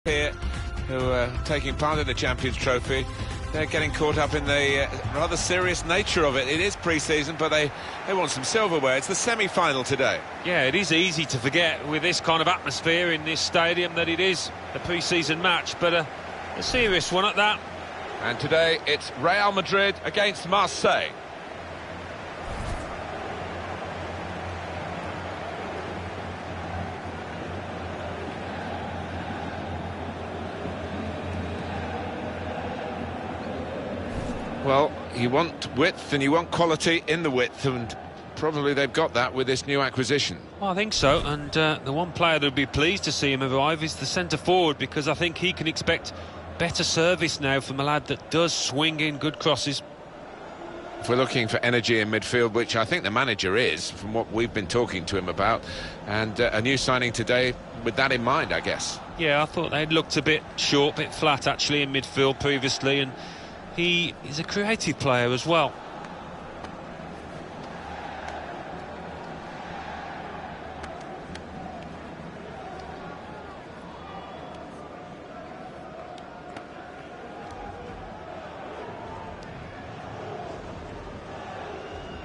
here who are taking part in the Champions Trophy. They're getting caught up in the rather serious nature of it. It is pre-season, but they want some silverware. It's the semi-final today. Yeah, it is easy to forget with this kind of atmosphere in this stadium that it is a pre-season match, but a serious one at that. And today it's Real Madrid against Marseille. Well, you want width and you want quality in the width, and probably they've got that with this new acquisition. Well, I think so, and the one player that would be pleased to see him arrive is the centre-forward, because I think he can expect better service now from a lad that does swing in good crosses. If we're looking for energy in midfield, which I think the manager is, from what we've been talking to him about, and a new signing today with that in mind, I guess. Yeah, I thought they'd looked a bit short, a bit flat actually in midfield previously, and he is a creative player as well.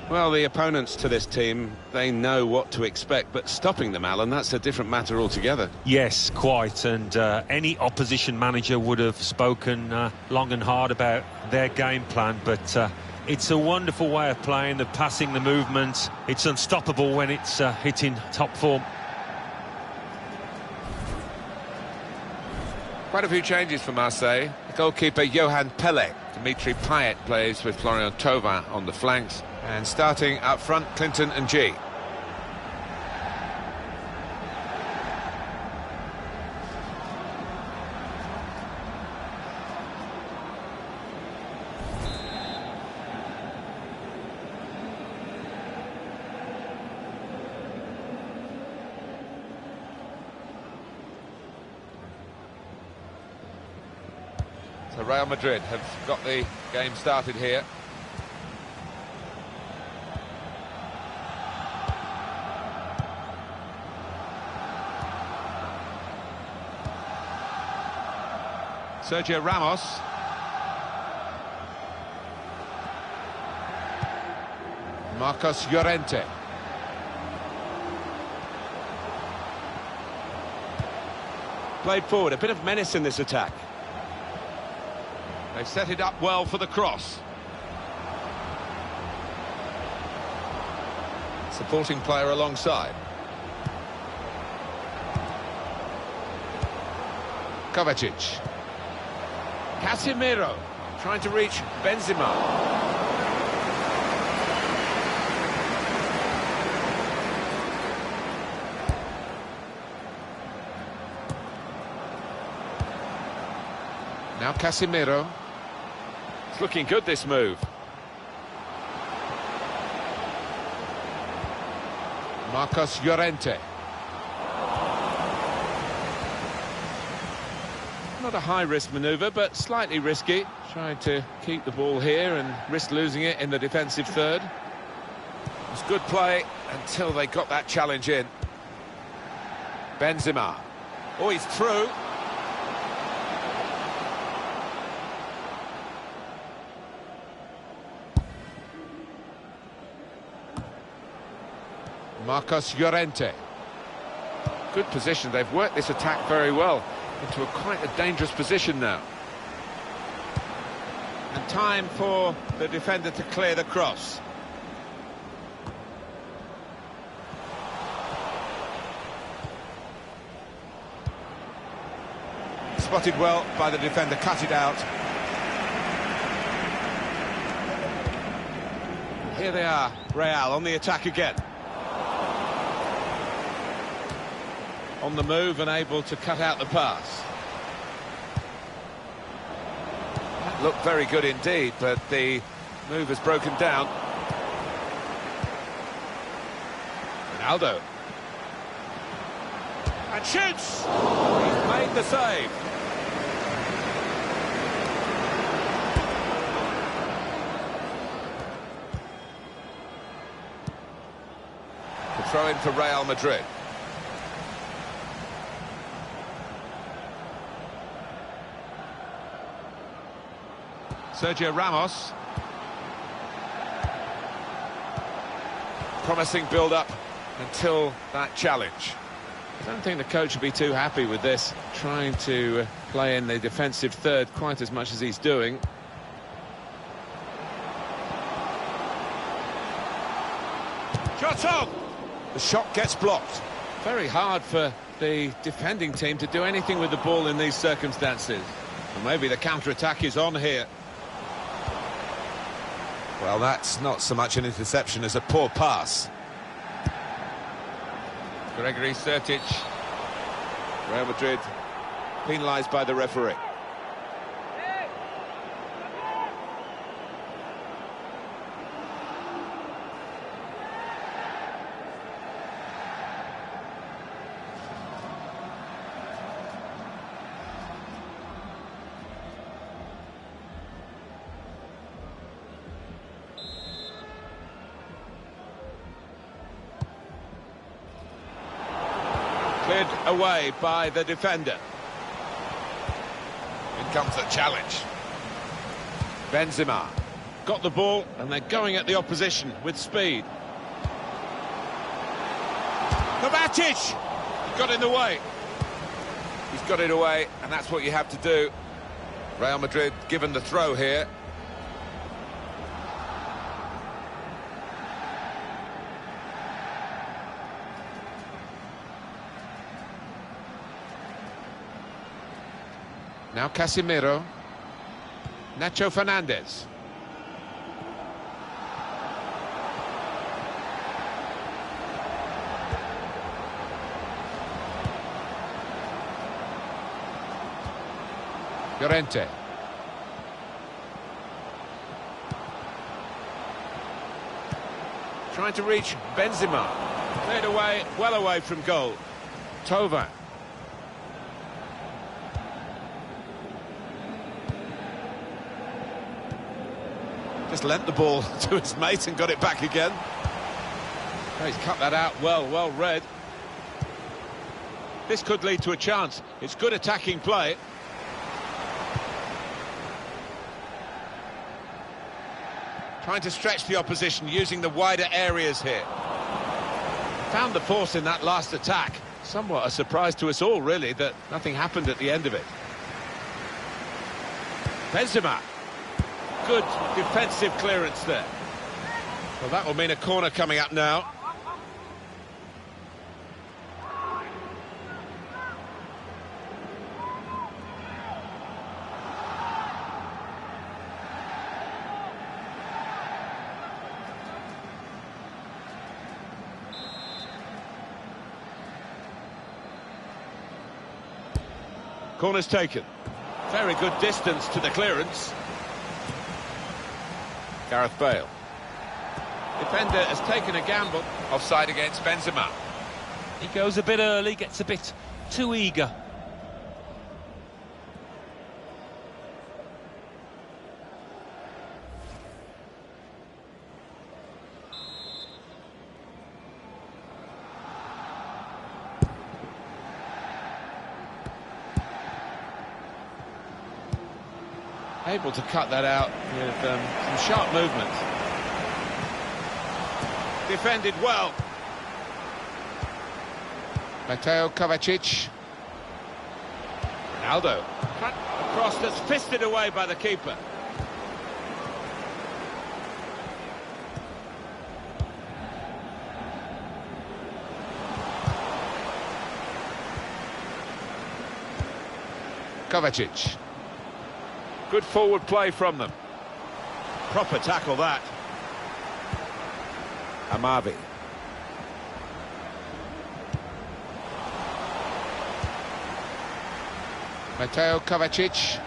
Well, the opponents to this team, they know what to expect, but stopping them, Alan, that's a different matter altogether. Yes, quite, and any opposition manager would have spoken long and hard about their game plan, but it's a wonderful way of playing, the passing, the movement. It's unstoppable when it's hitting top form. Quite a few changes for Marseille. The goalkeeper Johan Pele. Dimitri Payet plays with Florian Thauvin on the flanks. And starting up front, Clinton and G. So Real Madrid have got the game started here. Sergio Ramos. Marcos Llorente. Played forward, a bit of menace in this attack. They've set it up well for the cross. Supporting player alongside. Kovacic. Casemiro trying to reach Benzema. Now Casemiro. It's looking good, this move. Marcos Llorente. Not a high-risk manoeuvre, but slightly risky. Trying to keep the ball here and risk losing it in the defensive third. It was good play until they got that challenge in. Benzema. Oh, he's through. Marcos Llorente. Good position. They've worked this attack very well into quite a dangerous position now. And time for the defender to clear the cross. Spotted well by the defender, cut it out. Here they are, Real on the attack again. On the move and able to cut out the pass. That looked very good indeed, but the move has broken down. Ronaldo. And shoots! He's made the save. The throw in for Real Madrid. Sergio Ramos. Promising build-up until that challenge. I don't think the coach would be too happy with this, trying to play in the defensive third quite as much as he's doing. Shot on! The shot gets blocked. Very hard for the defending team to do anything with the ball in these circumstances. And maybe the counter-attack is on here. Well, that's not so much an interception as a poor pass. Gregory Sertic. Real Madrid penalised by the referee. Cleared away by the defender. In comes the challenge. Benzema got the ball and they're going at the opposition with speed. Kovacic! He got in the way. He's got it away, and that's what you have to do. Real Madrid given the throw here. Now Casemiro. Nacho Fernandez. Llorente. Trying to reach Benzema. Cleared away, well away from goal. Tova. Just lent the ball to his mate and got it back again. Oh, he's cut that out well read. This could lead to a chance. It's good attacking play. Trying to stretch the opposition using the wider areas here. Found the force in that last attack. Somewhat a surprise to us all, really, that nothing happened at the end of it. Benzema. Good defensive clearance there. Well, that will mean a corner coming up now. Corner's taken. Very good distance to the clearance. Gareth Bale. Defender has taken a gamble. Offside against Benzema. He goes a bit early, gets a bit too eager. Able to cut that out with some sharp movement. Defended well. Mateo Kovacic. Ronaldo. Cut across, that's fisted away by the keeper. Kovacic. Good forward play from them. Proper tackle that. Amavi. Mateo Kovacic.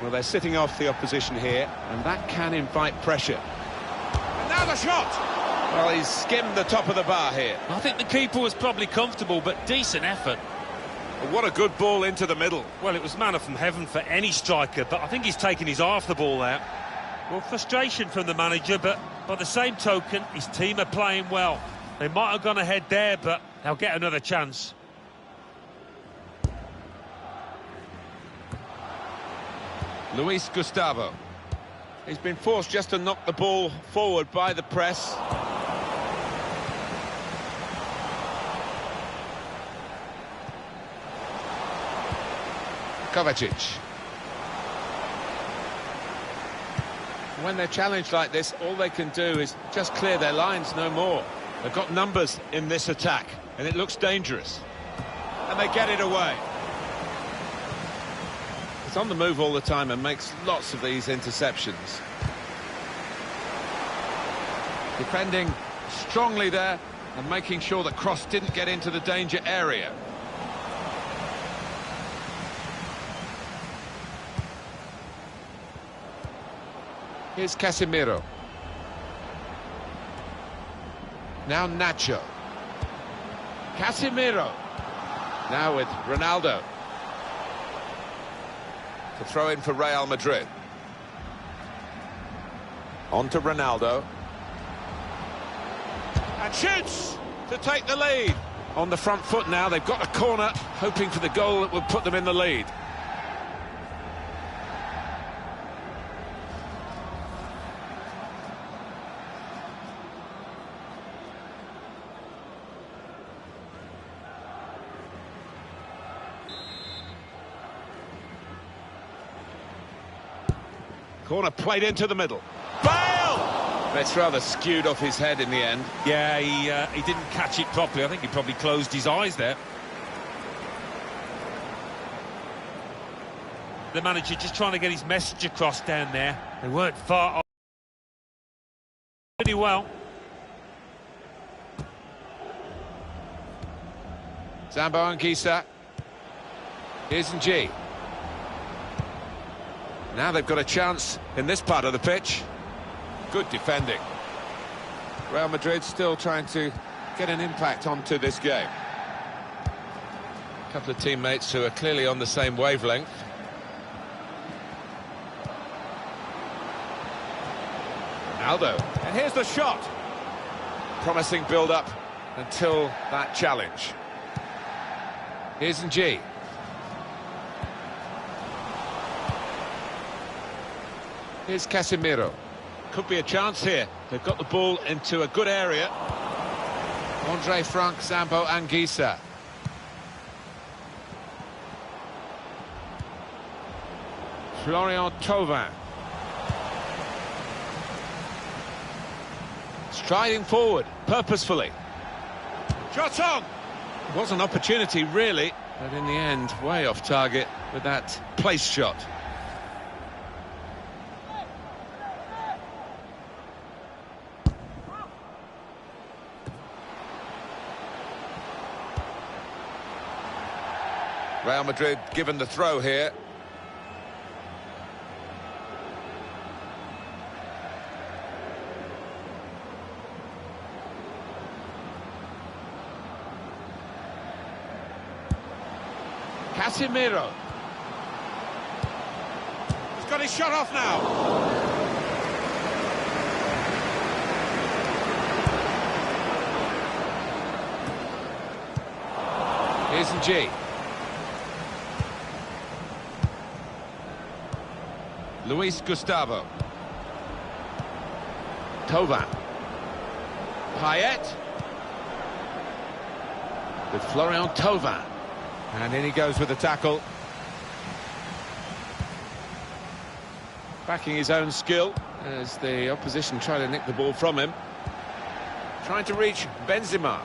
Well, they're sitting off the opposition here, and that can invite pressure. And now the shot! Well, he's skimmed the top of the bar here. I think the keeper was probably comfortable, but decent effort. What a good ball into the middle. Well, it was manna from heaven for any striker, but I think he's taken his eye off the ball there. Well, frustration from the manager, but by the same token, his team are playing well. They might have gone ahead there, but they'll get another chance. Luis Gustavo. He's been forced just to knock the ball forward by the press. Kovacic. When they're challenged like this, all they can do is just clear their lines, no more. They've got numbers in this attack, and it looks dangerous. And they get it away. It's on the move all the time and makes lots of these interceptions. Defending strongly there and making sure the cross didn't get into the danger area. Here's Casemiro. Now Nacho. Casemiro. Now with Ronaldo. To throw in for Real Madrid. On to Ronaldo. And shoots to take the lead. On the front foot now, they've got a corner, hoping for the goal that would put them in the lead. Corner played into the middle. Bale! That's rather skewed off his head in the end. Yeah, he didn't catch it properly. I think he probably closed his eyes there. The manager just trying to get his message across down there. They weren't far off. Pretty well. Zambo Anguissa. Here's Ng. Now they've got a chance in this part of the pitch. Good defending. Real Madrid still trying to get an impact onto this game. A couple of teammates who are clearly on the same wavelength. Ronaldo. And here's the shot. Promising build-up until that challenge. Here's Ng. Here's Casemiro. Could be a chance here. They've got the ball into a good area. Andre Frank, Zambo Anguissa. Florian Thauvin. Striding forward, purposefully. Shot on! It was an opportunity, really, but in the end, way off target with that place shot. Real Madrid given the throw here. Casemiro. He's got his shot off now. Here's Ng. Luis Gustavo. Thauvin. Payet. With Florian Thauvin. And in he goes with the tackle. Backing his own skill as the opposition try to nick the ball from him. Trying to reach Benzema.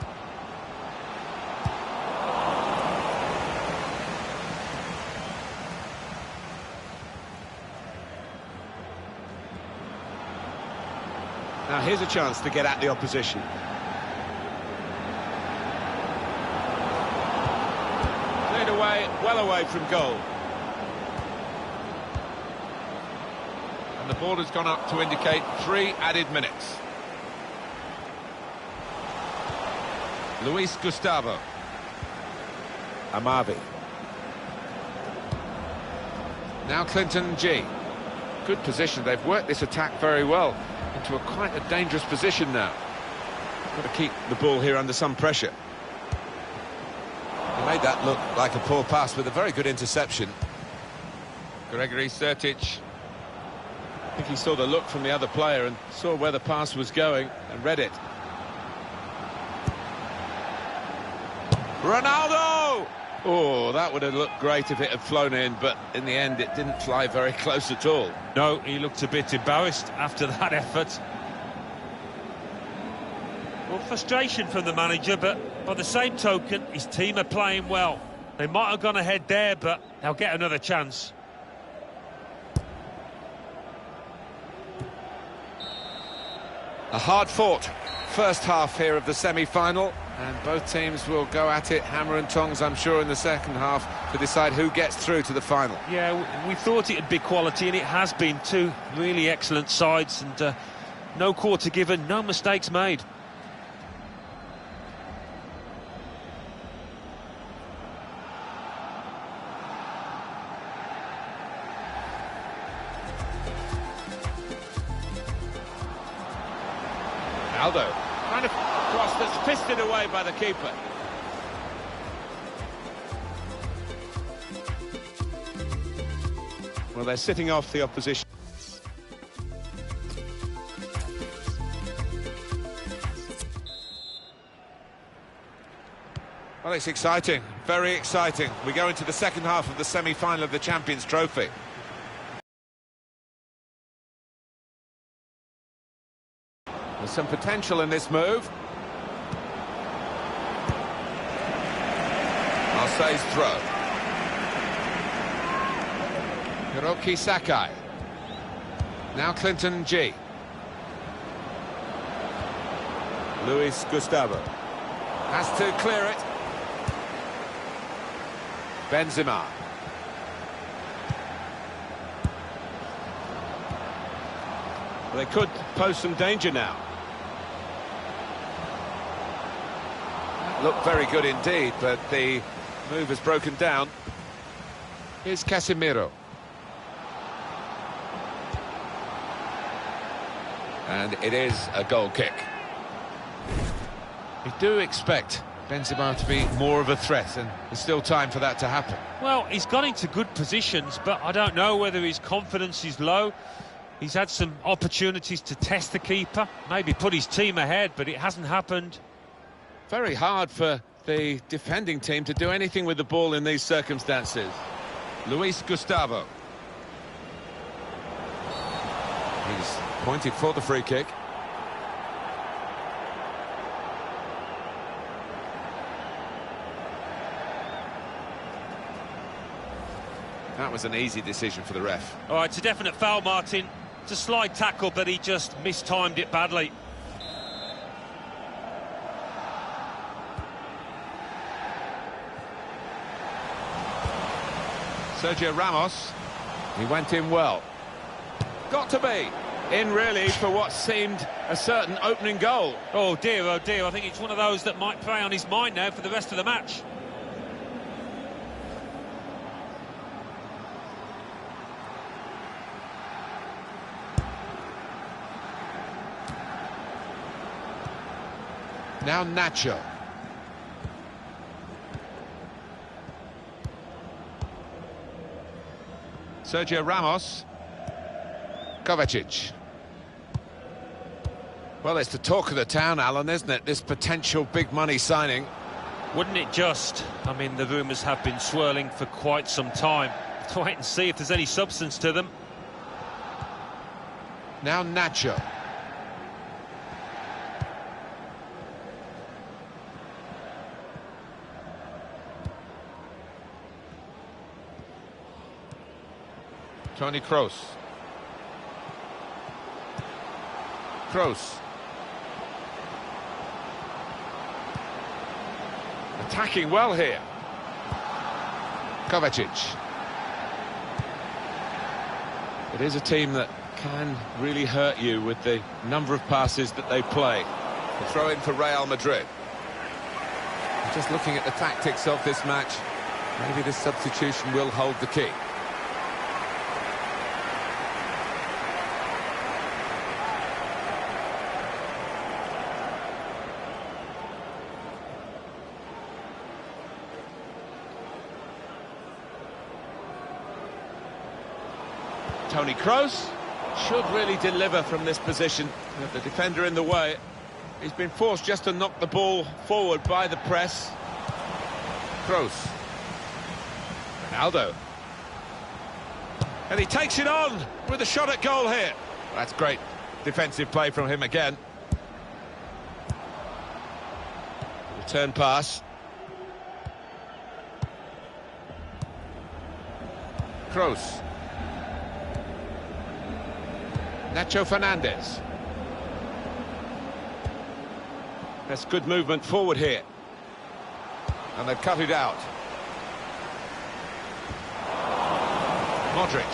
Now here's a chance to get at the opposition. Cleared away, well away from goal. And the ball has gone up to indicate 3 added minutes. Luis Gustavo. Amavi. Now Clinton G. Good position, they've worked this attack very well. Into quite a dangerous position now. Got to keep the ball here under some pressure. He made that look like a poor pass with a very good interception. Gregory Sertic. think he saw the look from the other player and saw where the pass was going and read it. Ronaldo! Oh, that would have looked great if it had flown in, but in the end it didn't fly very close at all. No, he looked a bit embarrassed after that effort. Well, frustration from the manager, but by the same token, his team are playing well. They might have gone ahead there, but they'll get another chance. A hard-fought first half here of the semi-final, and both teams will go at it hammer and tongs, I'm sure, in the second half to decide who gets through to the final. Yeah, we thought it'd be quality, and it has been. Two really excellent sides, and no quarter given, no mistakes made. Aldo, trying to cross that's fisted away by the keeper. Well, they're sitting off the opposition. Well, it's exciting, very exciting. We go into the second half of the semi-final of the Champions Trophy. There's some potential in this move. Marseille's throw. Hiroki Sakai. Now Clinton G. Luis Gustavo. Has to clear it. Benzema. Well, they could pose some danger now. Looked very good indeed, but the move has broken down. Here's Casemiro. And it is a goal kick. We do expect Benzema to be more of a threat, and there's still time for that to happen. Well, he's got into good positions, but I don't know whether his confidence is low. He's had some opportunities to test the keeper, maybe put his team ahead, but it hasn't happened. Very hard for the defending team to do anything with the ball in these circumstances. Luis Gustavo. He's pointed for the free kick. That was an easy decision for the ref. All right, it's a definite foul, Martin. It's a slide tackle, but he just mistimed it badly. Sergio Ramos, he went in well. Got to be in really for what seemed a certain opening goal. Oh dear, I think it's one of those that might play on his mind now for the rest of the match. Now Nacho. Sergio Ramos. Kovacic. Well, it's the talk of the town, Alan, isn't it? This potential big money signing. Wouldn't it just? I mean, the rumours have been swirling for quite some time. Let's wait and see if there's any substance to them. Now Nacho. Toni Kroos. Kroos. Attacking well here. Kovacic. It is a team that can really hurt you with the number of passes that they play. The throw in for Real Madrid. Just looking at the tactics of this match, maybe this substitution will hold the key. Toni Kroos. Should really deliver from this position. With the defender in the way. He's been forced just to knock the ball forward by the press. Kroos. Ronaldo. And he takes it on with a shot at goal here. That's great defensive play from him again. Return pass. Kroos. Nacho Fernandez. That's good movement forward here. And they've cut it out. Modric.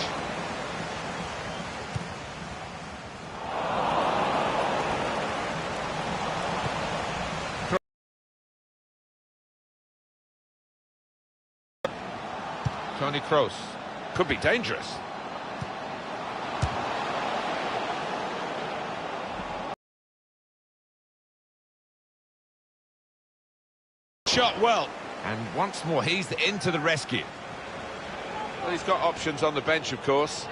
Toni Kroos. Could be dangerous. Shot well. And once more, he's into the rescue. Well, he's got options on the bench, of course.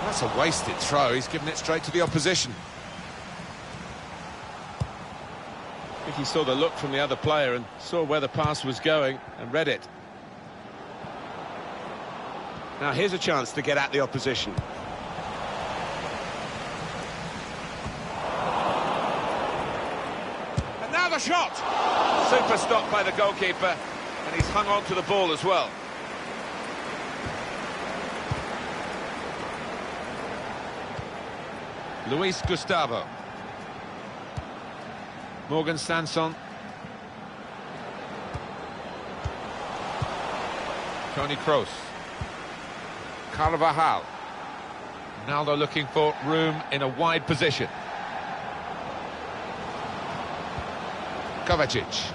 That's a wasted throw. He's given it straight to the opposition. I think he saw the look from the other player and saw where the pass was going and read it. Now here's a chance to get at the opposition. And now the shot! Super stop by the goalkeeper, and he's hung on to the ball as well. Luis Gustavo. Morgan Sanson. Toni Kroos. Carvajal. Now they're looking for room in a wide position. Kovacic.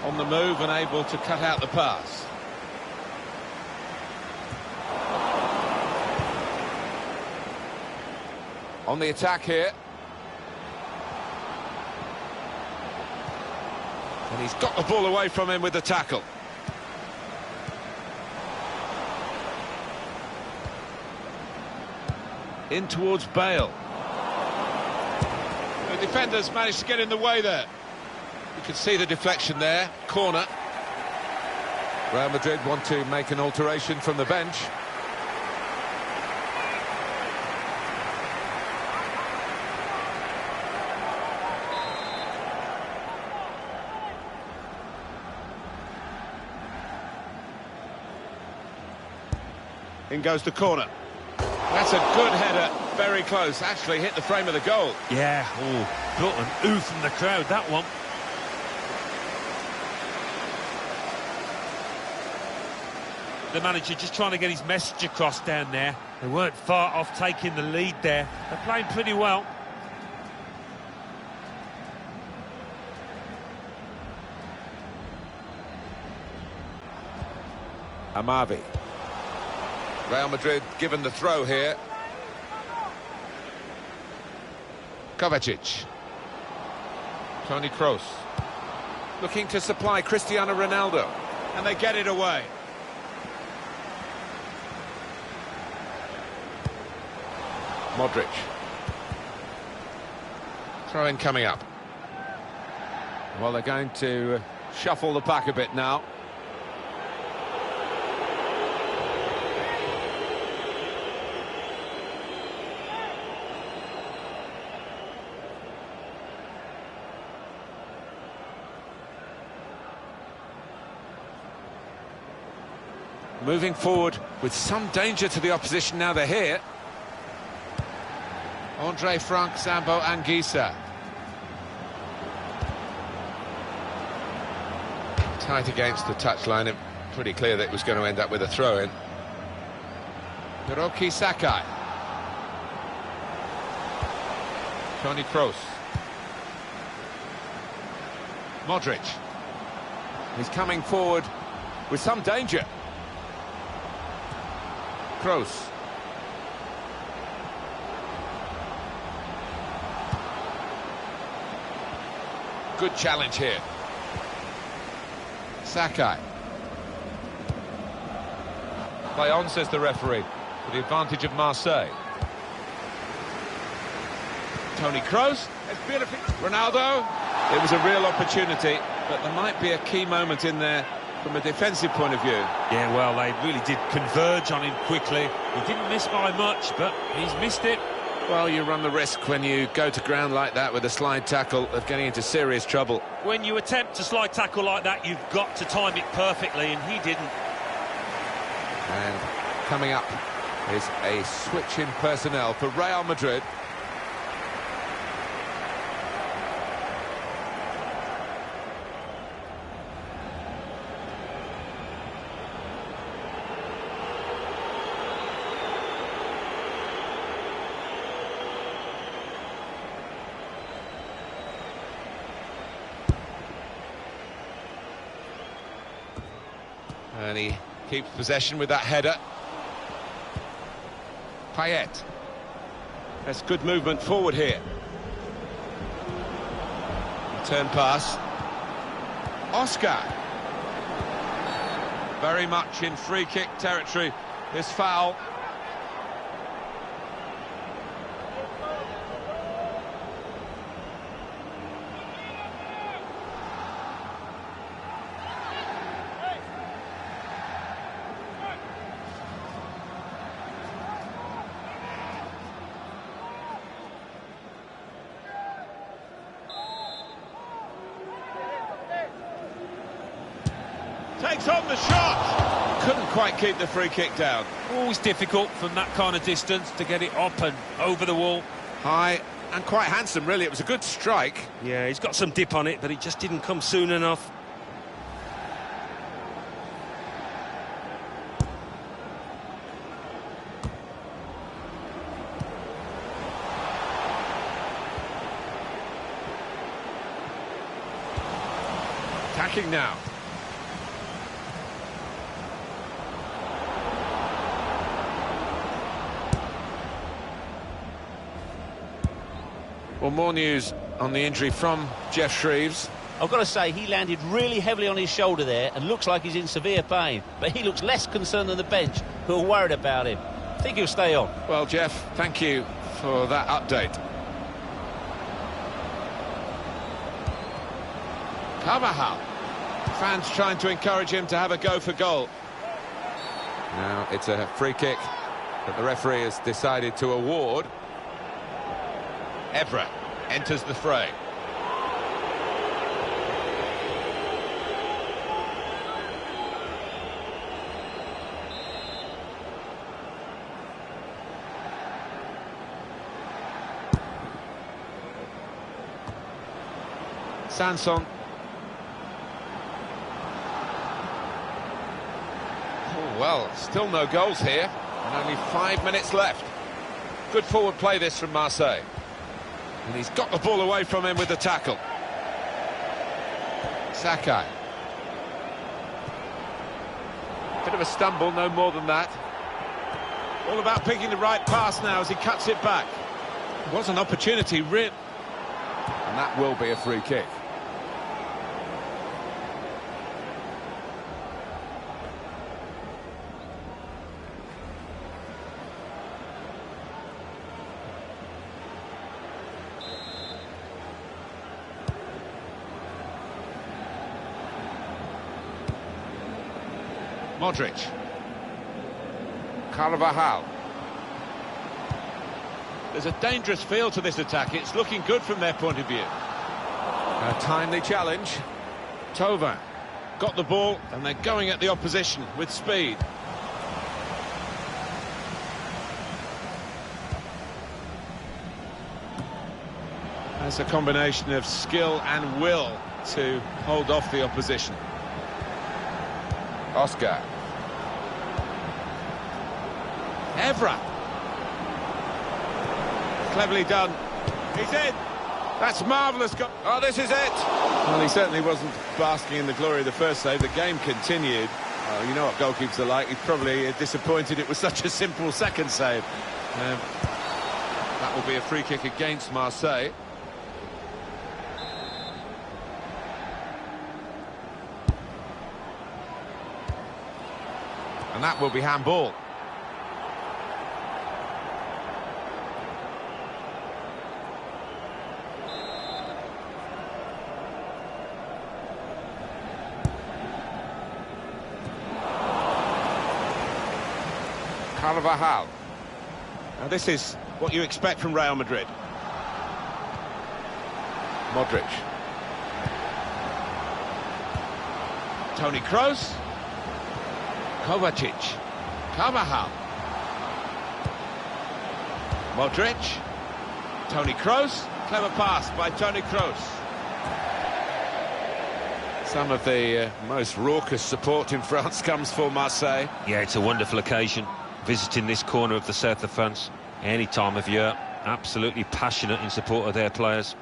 On the move and able to cut out the pass. On the attack here. And he's got the ball away from him with the tackle. In towards Bale. The defenders managed to get in the way there. You can see the deflection there. Corner. Real Madrid want to make an alteration from the bench. In goes the corner. That's a good header, very close. Actually hit the frame of the goal. Yeah, got an ooh from the crowd, that one. The manager just trying to get his message across down there. They weren't far off taking the lead there. They're playing pretty well. Amavi. Real Madrid given the throw here. Kovacic. Toni Kroos. Looking to supply Cristiano Ronaldo. And they get it away. Modric. Throw-in coming up. Well, they're going to shuffle the pack a bit now. Moving forward with some danger to the opposition now they're here. Andre Frank, Zambo Anguissa. Tight against the touchline, and pretty clear that it was going to end up with a throw-in. Hiroki Sakai. Toni Kroos. Modric. He's coming forward with some danger. Kroos. Good challenge here. Sakai. Play on, says the referee, for the advantage of Marseille. Toni Kroos. It's beautiful. Ronaldo. It was a real opportunity, but there might be a key moment in there from a defensive point of view. Yeah, well, they really did converge on him quickly. He didn't miss by much, but he's missed it. Well, you run the risk when you go to ground like that with a slide tackle of getting into serious trouble. When you attempt a slide tackle like that, you've got to time it perfectly, and he didn't. And coming up is a switch in personnel for Real Madrid. And he keeps possession with that header. Payet. That's good movement forward here. Return pass. Oscar. Very much in free kick territory, this foul. Takes on the shot. Couldn't quite keep the free kick down. Always difficult from that kind of distance to get it up and over the wall. High and quite handsome, really. It was a good strike. Yeah, he's got some dip on it, but it just didn't come soon enough. Attacking now. Well, more news on the injury from Jeff Shreves. I've got to say, he landed really heavily on his shoulder there and looks like he's in severe pain. But he looks less concerned than the bench, who are worried about him. I think he'll stay on. Well, Jeff, thank you for that update. Carvajal. Fans trying to encourage him to have a go for goal. Now it's a free kick that the referee has decided to award. Evra enters the fray. Sanson. Oh, well, still no goals here, and only 5 minutes left. Good forward play this from Marseille. And he's got the ball away from him with the tackle. Sakai. Bit of a stumble, no more than that. All about picking the right pass now as he cuts it back. It was an opportunity, really. And that will be a free kick. Modric. Carvajal. There's a dangerous feel to this attack. It's looking good from their point of view. A timely challenge. Tova got the ball and they're going at the opposition with speed. That's a combination of skill and will to hold off the opposition. Oscar. Evra. Cleverly done. He's in. That's marvellous. Oh, this is it. Well, he certainly wasn't basking in the glory of the first save. The game continued. Oh, you know what goalkeepers are like. He's probably disappointed it was such a simple second save. That will be a free kick against Marseille. And that will be handball. Carvajal. Now this is what you expect from Real Madrid. Modric. Toni Kroos. Kovacic. Carvajal. Modric. Toni Kroos. Clever pass by Toni Kroos. Some of the most raucous support in France comes for Marseille. Yeah, it's a wonderful occasion, visiting this corner of the south of France any time of year. Absolutely passionate in support of their players.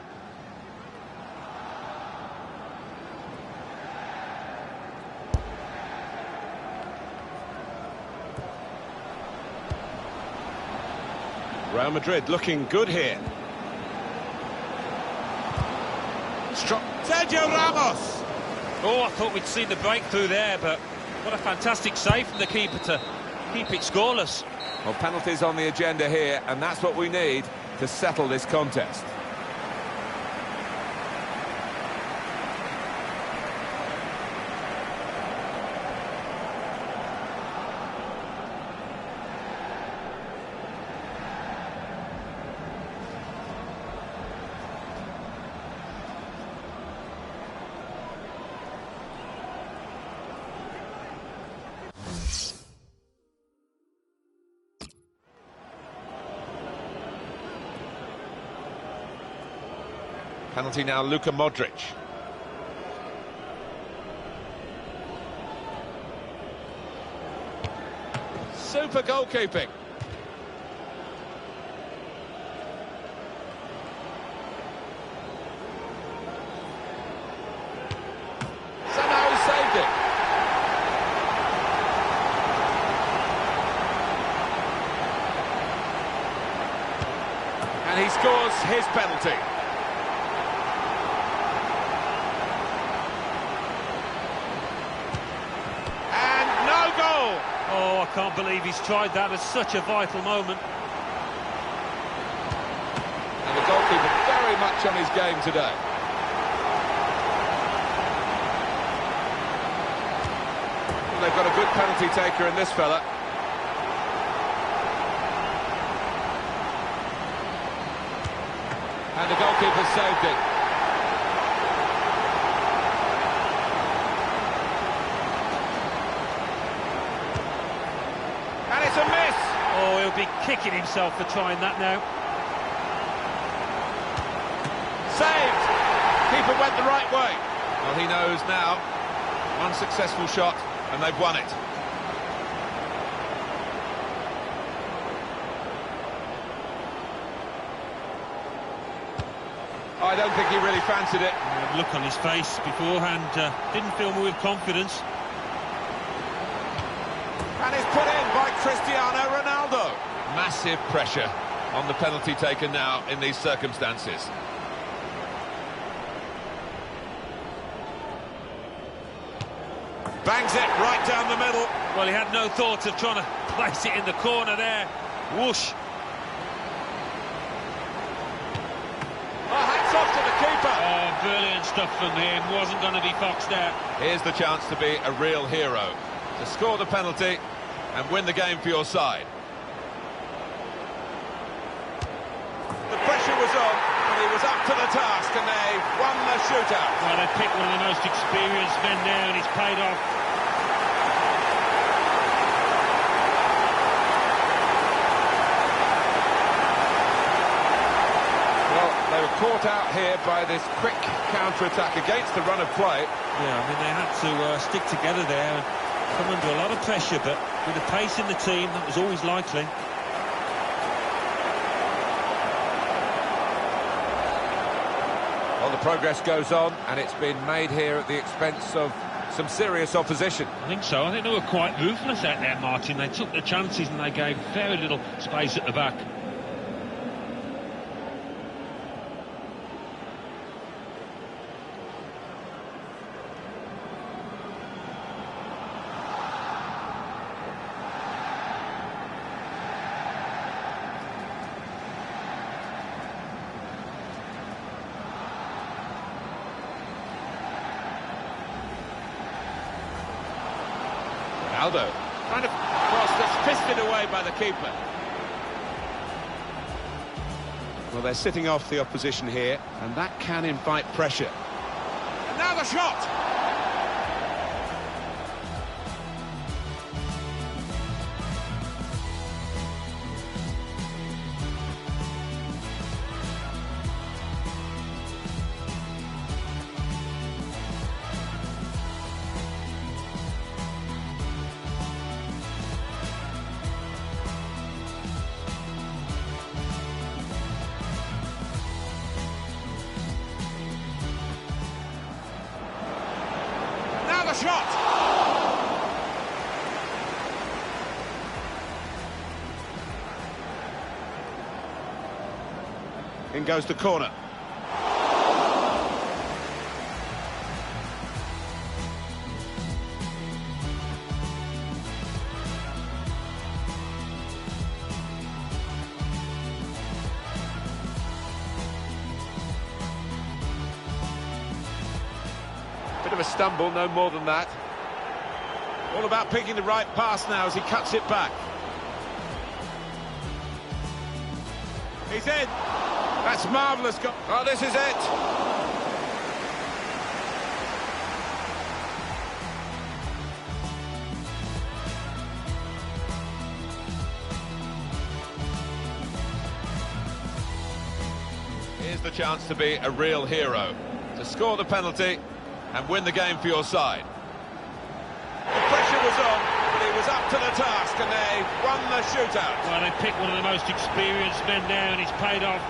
Real Madrid looking good here. Sergio Ramos! Oh, I thought we'd seen the breakthrough there, but what a fantastic save from the keeper to keep it scoreless. Well, penalties on the agenda here, and that's what we need to settle this contest. Penalty now, Luka Modric. Super goalkeeping. Somehow he saved it. And he scores his penalty. Oh, I can't believe he's tried that at such a vital moment. And the goalkeeper very much on his game today. Well, they've got a good penalty taker in this fella. And the goalkeeper saved it. It's a miss! Oh, he'll be kicking himself for trying that now. Saved! Keeper went the right way. Well, he knows now. One successful shot, and they've won it. I don't think he really fancied it. Look on his face beforehand, didn't fill me with confidence. And it's put in by Cristiano Ronaldo. Massive pressure on the penalty taken now in these circumstances. Bangs it right down the middle. Well, he had no thought of trying to place it in the corner there. Whoosh. Oh, hats off to the keeper. Oh, brilliant stuff from him. Wasn't going to be foxed out. Here's the chance to be a real hero. To score the penalty and win the game for your side. The pressure was on, and he was up to the task, and they won the shootout. Well, they picked one of the most experienced men there, and he's paid off. Well, they were caught out here by this quick counter-attack against the run of play. Yeah, I mean, they had to stick together there and come under a lot of pressure, but with the pace in the team, that was always likely. Well, the progress goes on, and it's been made here at the expense of some serious opposition. I think so. I think they were quite ruthless out there, Martin. They took the chances and they gave very little space at the back. Aldo trying to cross that's fisted away by the keeper. Well, they're sitting off the opposition here, and that can invite pressure. And now the shot! Shot! In goes the corner. Bit of a stumble, no more than that. All about picking the right pass now as he cuts it back. He's in. That's marvellous. Oh, this is it. Here's the chance to be a real hero, to score the penalty and win the game for your side. The pressure was on, but he was up to the task, and they won the shootout. Well, they picked one of the most experienced men now, and it's paid off.